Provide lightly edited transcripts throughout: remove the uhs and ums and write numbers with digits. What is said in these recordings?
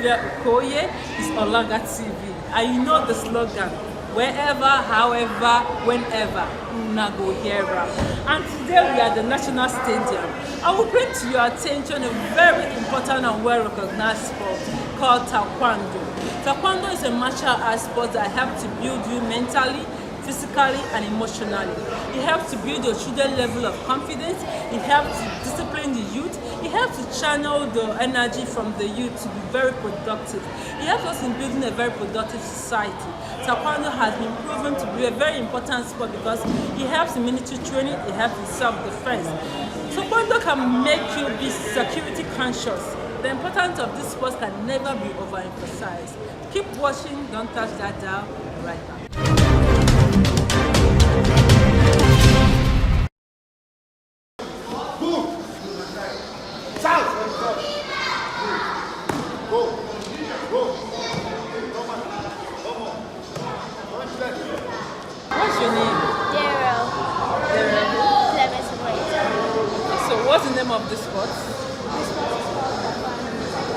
Nigeria Okoye is Olaga TV. And you know the slogan, wherever, however, whenever, una go hear am. And today we are at the National Stadium. I will bring to your attention a very important and well-recognized sport called Taekwondo. Taekwondo is a martial arts sport that helps to build you mentally, physically and emotionally. It helps to build your children's level of confidence. It helps to discipline the youth. It helps to channel the energy from the youth to be very productive. It helps us in building a very productive society. Taekwondo has been proven to be a very important sport because it helps in military training, it helps in self-defense. Taekwondo can make you be security conscious. The importance of this sport can never be overemphasized. Keep watching, don't touch that dial right now. What's your name? Daryl. So what's the name of this sport?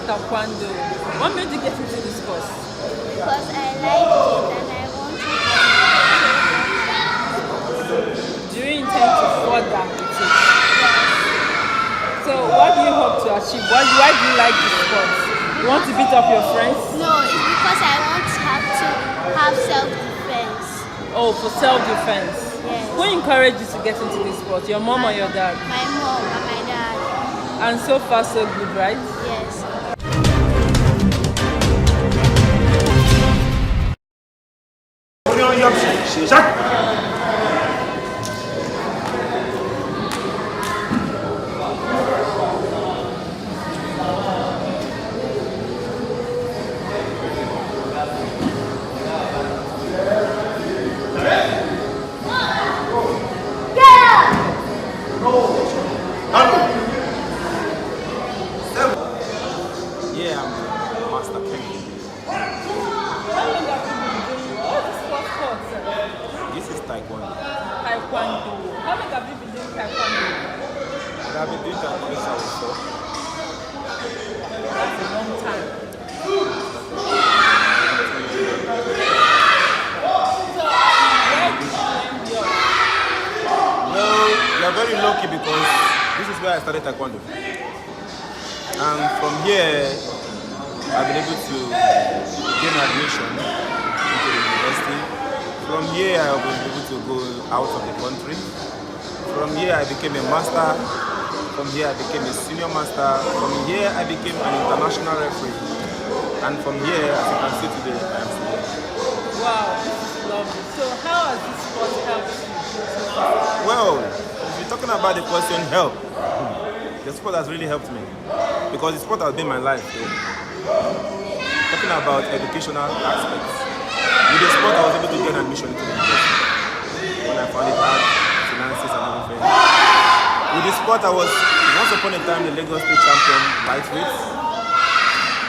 Taekwondo. What made you get into this sport? Because I like it and I want to. Do you intend to further with it? So what do you hope to achieve? Why do you like this sport? You want to beat up your friends? No, it's because I want to have self-defense. Oh, for self-defense. Yes. Who encouraged you to get into this sport? Your mom or your dad? My mom and my dad. And so far so good, right? Yes. Yeah, I'm Master King. How long have you been doing? What's the sport called, sir? This is Taekwondo. Taekwondo. How long have you been doing Taekwondo? I've been doing Taekwondo before. That's a long time. So, where did you learn yours? Well, you're very lucky because this is where I started Taekwondo. And from here, I've been able to gain admission into the university. From here, I was able to go out of the country. From here, I became a master. From here, I became a senior master. From here, I became an international referee. And from here, as you can see today, I am still here. Wow, this is lovely. So how has this sport helped you? Well, if you're talking about the question help, the sport has really helped me because the sport has been my life. Talking about educational aspects, with the sport I was able to get admission into the university when I found it hard, finances and everything. With the sport I was, once upon a time, the Lagos State champion lightweight.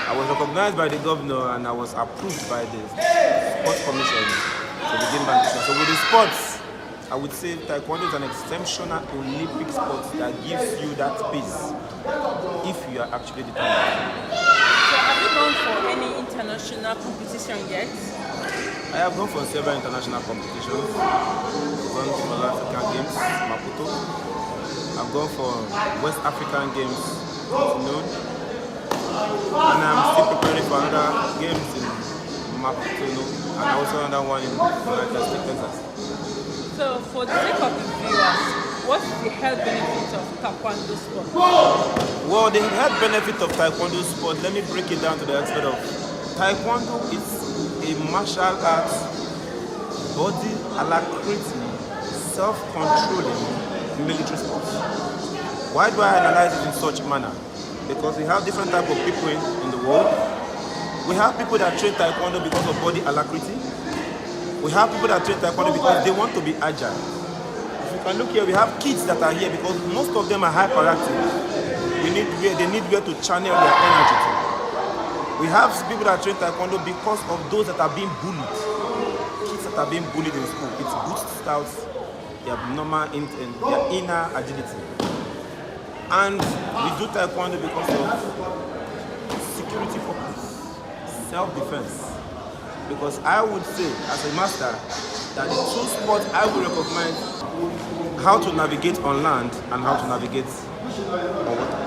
I was recognized by the governor and I was approved by the sports commission to begin my admission. So with the sports, I would say Taekwondo is an exceptional Olympic sport that gives you that pace if you are actually determined. So have you gone for any international competition yet? I have gone for several international competitions. I've gone for African Games, Maputo. I've gone for West African Games, Noon. And I'm still preparing for another games in Maputo, and also another one in United States, Texas. So for the sake of the viewers, what is the health benefit of Taekwondo sport? Well, the health benefit of Taekwondo sport, let me break it down to the aspect of Taekwondo is a martial arts, body alacrity, self-controlling military sport. Why do I analyze it in such manner? Because we have different types of people in the world. We have people that train Taekwondo because of body alacrity. We have people that train Taekwondo because they want to be agile. If you can look here, we have kids that are here because most of them are hyperactive. They need where to channel their energy to. We have people that train Taekwondo because of those that are being bullied. Kids that are being bullied in school. It boosts out their normal their inner agility. And we do Taekwondo because of security purpose. self-defense. Because I would say, as a master, that the two sports I will recognize how to navigate on land and how to navigate on water,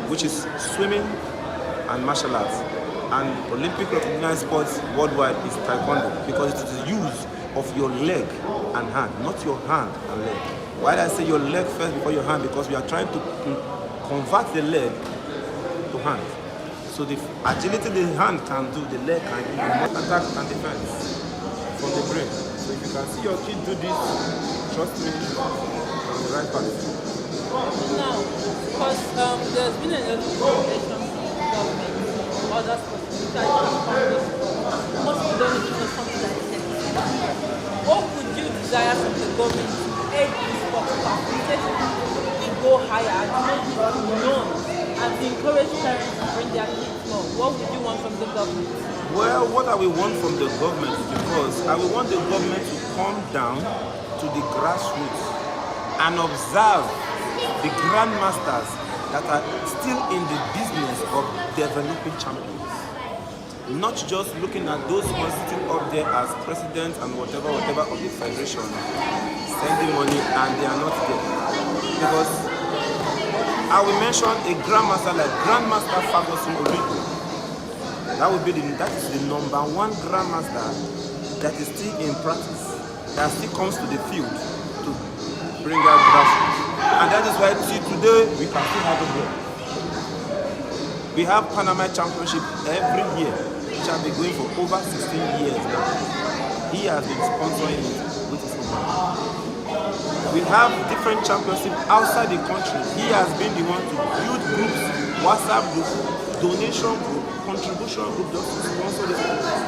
which is swimming and martial arts. And Olympic recognized sports worldwide is Taekwondo, because it is the use of your leg and hand, not your hand and leg. Why did I say your leg first before your hand? Because we are trying to convert the leg to hand. So the agility the hand can do, the leg can do attack and defense from the brain. So if you can see your kid do this, trust me, on the right path. Now, because there's been a lot of regulation from the government, other sports, which I most people don't even know something like this. What would you desire from the government to aid this sport to facilitate to go higher and to make it known and to encourage parents to bring their kids more? What would you want from the government? Well, what I will want from the government is because I will want the government to come down to the grassroots and observe the grandmasters that are still in the business of developing champions. Not just looking at those ones sitting up there as president and whatever of the federation, sending money and they are not there. Because I will mention a grandmaster like Grandmaster Ferguson Origo. That is the number one grandmaster that is still in practice, that still comes to the field to bring out grassroots. And that is why today we can still have it here. We have Panama Championship every year, which has been going for over 16 years now. He has been sponsoring it with his own money. We have different championships outside the country. He has been the one to build groups, WhatsApp groups, donation group, contribution group, just to sponsor this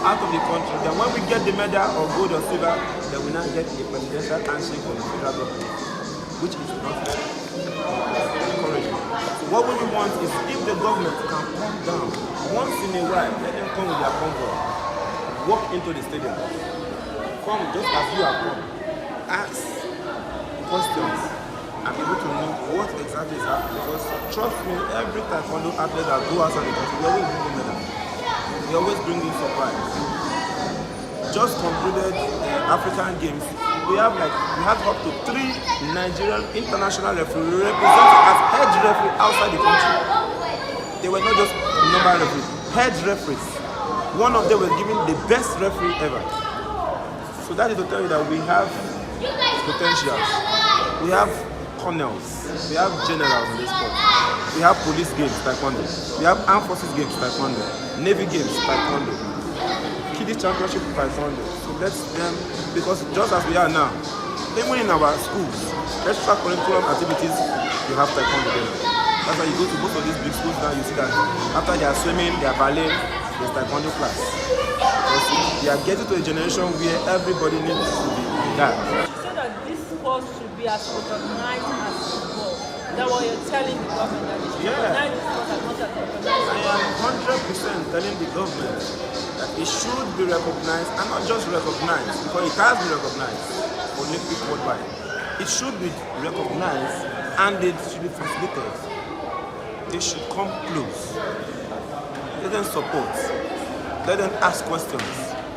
out of the country. Then when we get the medal or gold or silver, then we now get a presidential handshake from the federal government, which is not encouraging. So what we want is if the government can come down once in a while, let them come with their convoy, walk into the stadium, come just as you have come, ask questions and be able to know what exactly is happening. Because trust me, every taekwondo athlete that go outside the country, we always bring in medal. We always bring in surprise. Just concluded African Games. We have up to 3 Nigerian international referees represented as head referee outside the country. They were not just number referees, head referees. One of them was given the best referee ever. So that is to tell you that we have potentials. We have colonels, we have generals in this sport. We have police games, taekwondo. We have armed forces games, taekwondo. Navy games, taekwondo. Kiddie championship, taekwondo. So let's them, because just as we are now, even in our schools, extra curriculum activities, you have taekwondo there. That's why you go to most of these big schools now, you see that after they are swimming, they are ballet, there's taekwondo class. Because we are getting to a generation where everybody needs to be that. Should be as recognized as football. Is that what you're telling the government? That they should recognize the sport as much as recognized? I am 100% telling the government that it should be recognized, and not just recognized, because it has been recognized Olympic worldwide. It should be recognized and it should be facilitated. They should come close. Let them support. Let them ask questions.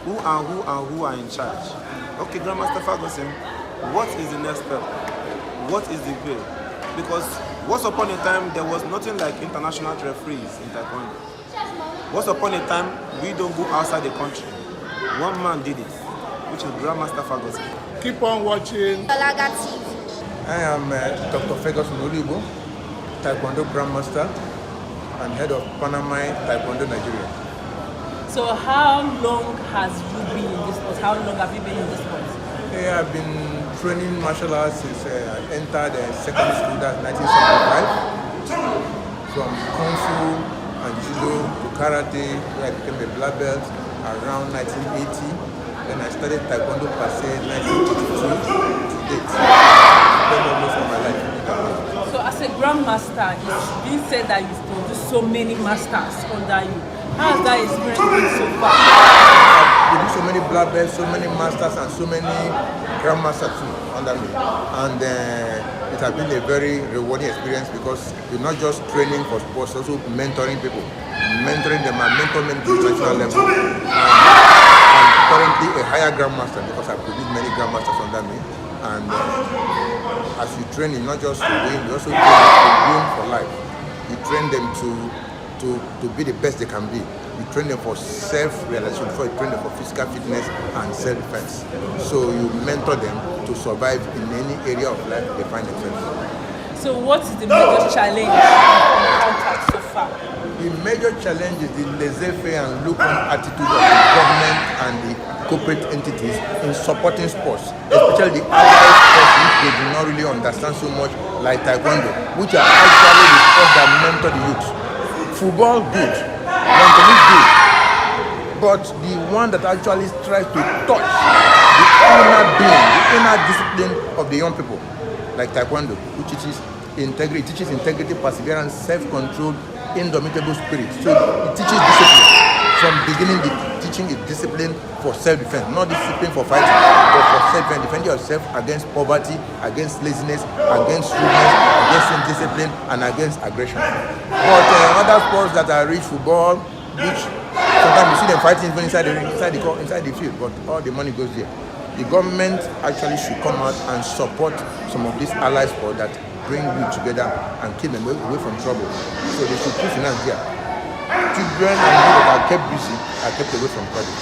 Who are in charge? Okay, Grandmaster Ferguson, what is the next step? What is the way? Because once upon a time, there was nothing like international referees in Taekwondo. Once upon a time, we don't go outside the country. One man did it, which is Grandmaster Ferguson. Keep on watching. Olaga TV. I am Dr. Ferguson Olibo, Taekwondo Grandmaster and head of Panama Taekwondo Nigeria. So how long has you been in this sport? How long have you been in this sport? I've been training martial arts since I entered secondary school, that's 1975. From Kung Fu and Judo to Karate, where I became a black belt around 1980. Then I started Taekwondo per se 1982 to date. Spent almost all my life in Taekwondo. So as a grandmaster, it's been said that you've produced so many masters under you. How has that experience been so far? I've produced so many black belts, so many masters, and so many grandmasters too under me. And it has been a very rewarding experience because you're not just training for sports, also mentoring people, mentoring them and mentoring to international level. I'm currently a higher grandmaster because I produced many grandmasters under me. And as you train them, not just to win, you also train them to win for life. You train them to be the best they can be. You train them for self-realization before you train them for physical fitness and self-defense. So you mentor them to survive in any area of life they find themselves. So what is the major challenge you've encountered so far? The major challenge is the laissez-faire and lukewarm attitude of the government and the corporate entities in supporting sports, especially the allied sports which they do not really understand so much, like Taekwondo, which are actually the sports that mentor the youth. Football, good. Tennis, good. But the one that actually tries to touch the inner being, the inner discipline of the young people, like Taekwondo, which teaches integrity, perseverance, self-control, indomitable spirit. So it teaches discipline. From beginning, the teaching is discipline for self-defense, not discipline for fighting, but for self-defense. Defend yourself against poverty, against laziness, against rudeness, against indiscipline, and against aggression. But other sports that are rich, football, which sometimes you see them fighting even inside the field, but all the money goes there. The government actually should come out and support some of these allied sports that bring you together and keep them away from trouble. So they should put finance there. Children and youth that are kept busy are kept away from trouble.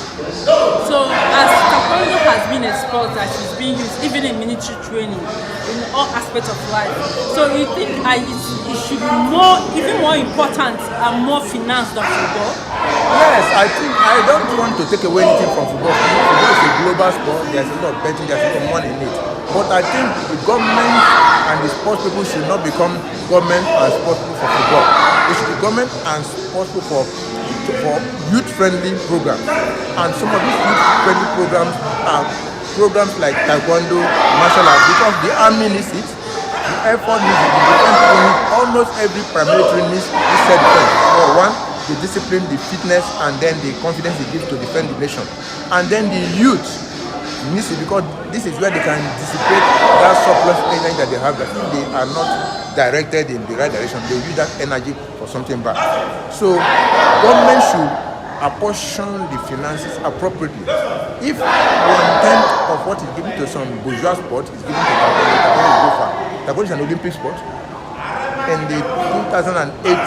So as Taekwondo has been a sport that is being used even in military training in all aspects of life, so you think it should be even more important and more financed than football? Yes, I don't want to take away anything from football. Football is a global sport. There's a lot of betting, there's a lot of money in it. But I think the government and the sports people should not become government and sports people for football. They should be government and sports people for youth-friendly programs. And some of these youth-friendly programs are programs like Taekwondo, martial arts, because the army needs it, the Air Force needs it, the defense people need, almost every paramilitary needs this self-defense. For one, the discipline, the fitness, and then the confidence it gives to defend the nation. And then the youth needs it because this is where they can dissipate that surplus energy that they have, that if they are not directed in the right direction, they use that energy for something bad. So government should apportion the finances appropriately. If 1/10 of what is given to some bourgeois sport is given to Taekwondo, Taekwondo will go far. Taekwondo is an Olympic sport. In the 2008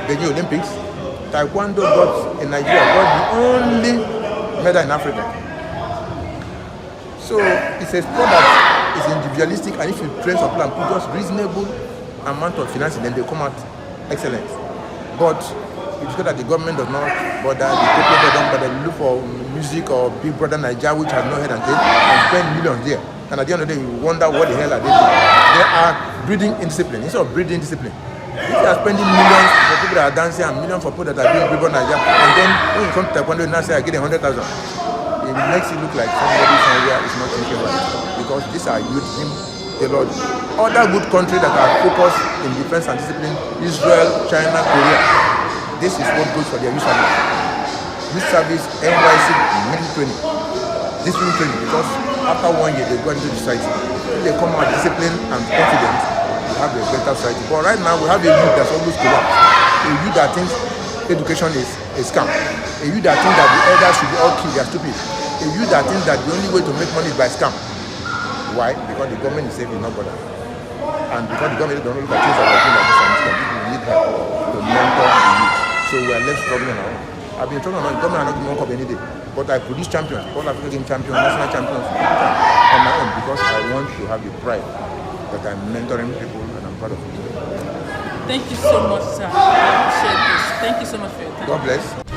Beijing Olympics, Taekwondo in Nigeria got the only medal in Africa. So it's a sport that is individualistic, and if you train some people and put just reasonable amount of financing, then they come out excellent. But it's good that the government does not bother, the people don't bother, look for music or Big Brother Nigeria, which has no head and tail, and spend millions there. And at the end of the day, you wonder what the hell are they doing. They are breeding indiscipline instead of breeding discipline. If you are spending millions for people that are dancing and millions for people that are doing Big Brother Nigeria, and then when you come to Taekwondo, you now say I get 100,000. It makes it look like somebody somewhere is not thinking about it. Because these are youth, the Lord. Other good countries that are focused in defense and discipline, Israel, China, Korea, this is what goes for their youth service. Youth service, NYC, military training. Discipline training, because after 1 year they go into the society. If they come out disciplined and confident, we have a better society. But right now we have a youth that's almost collapsed. A youth that thinks education is a scam. A youth that thinks that the elders should be all killed, they are stupid. A youth that thinks that the only way to make money is by scam. Why? Because the government is saying it's not bother. And because the government don't look at things like this, people need help to mentor the youth. So we are left struggling on our own. I've been talking about the government are not giving one cup any day. But I produce champions, all African game champions, national champions on my own, because I want to have the pride that I'm mentoring people and I'm proud of it. Thank you so much, sir. I appreciate this. Thank you so much for your time. God bless.